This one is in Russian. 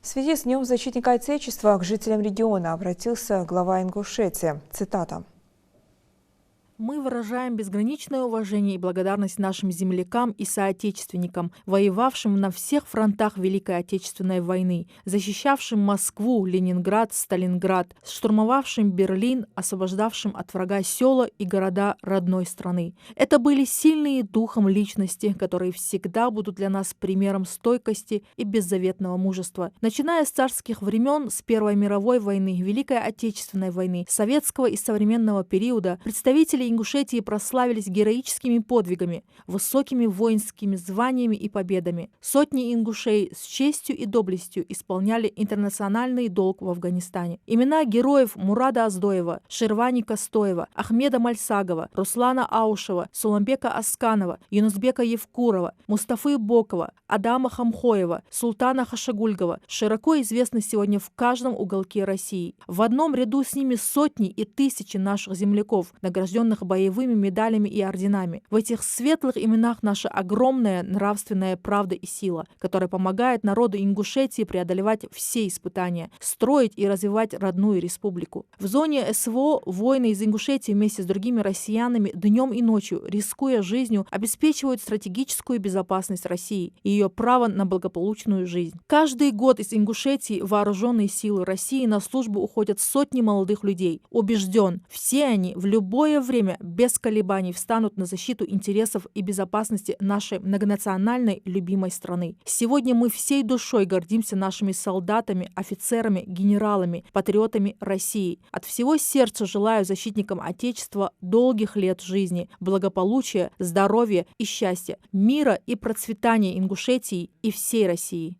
В связи с Днем защитника Отечества к жителям региона обратился глава Ингушетии. Цитата. Мы выражаем безграничное уважение и благодарность нашим землякам и соотечественникам, воевавшим на всех фронтах Великой Отечественной войны, защищавшим Москву, Ленинград, Сталинград, штурмовавшим Берлин, освобождавшим от врага села и города родной страны. Это были сильные духом личности, которые всегда будут для нас примером стойкости и беззаветного мужества. Начиная с царских времен, с Первой мировой войны, Великой Отечественной войны, советского и современного периода, представители Ингушетии прославились героическими подвигами, высокими воинскими званиями и победами. Сотни ингушей с честью и доблестью исполняли интернациональный долг в Афганистане. Имена героев Мурада Аздоева, Шервани Костоева, Ахмеда Мальсагова, Руслана Аушева, Суламбека Асканова, Юнусбека Евкурова, Мустафы Бокова, Адама Хамхоева, Султана Хашагульгова широко известны сегодня в каждом уголке России. В одном ряду с ними сотни и тысячи наших земляков, награжденных боевыми медалями и орденами. В этих светлых именах наша огромная нравственная правда и сила, которая помогает народу Ингушетии преодолевать все испытания, строить и развивать родную республику. В зоне СВО воины из Ингушетии вместе с другими россиянами днем и ночью, рискуя жизнью, обеспечивают стратегическую безопасность России и ее право на благополучную жизнь. Каждый год из Ингушетии вооруженные силы России на службу уходят сотни молодых людей. Убежден, все они в любое время без колебаний встанут на защиту интересов и безопасности нашей многонациональной любимой страны. Сегодня мы всей душой гордимся нашими солдатами, офицерами, генералами, патриотами России. От всего сердца желаю защитникам Отечества долгих лет жизни, благополучия, здоровья и счастья, мира и процветания Ингушетии и всей России.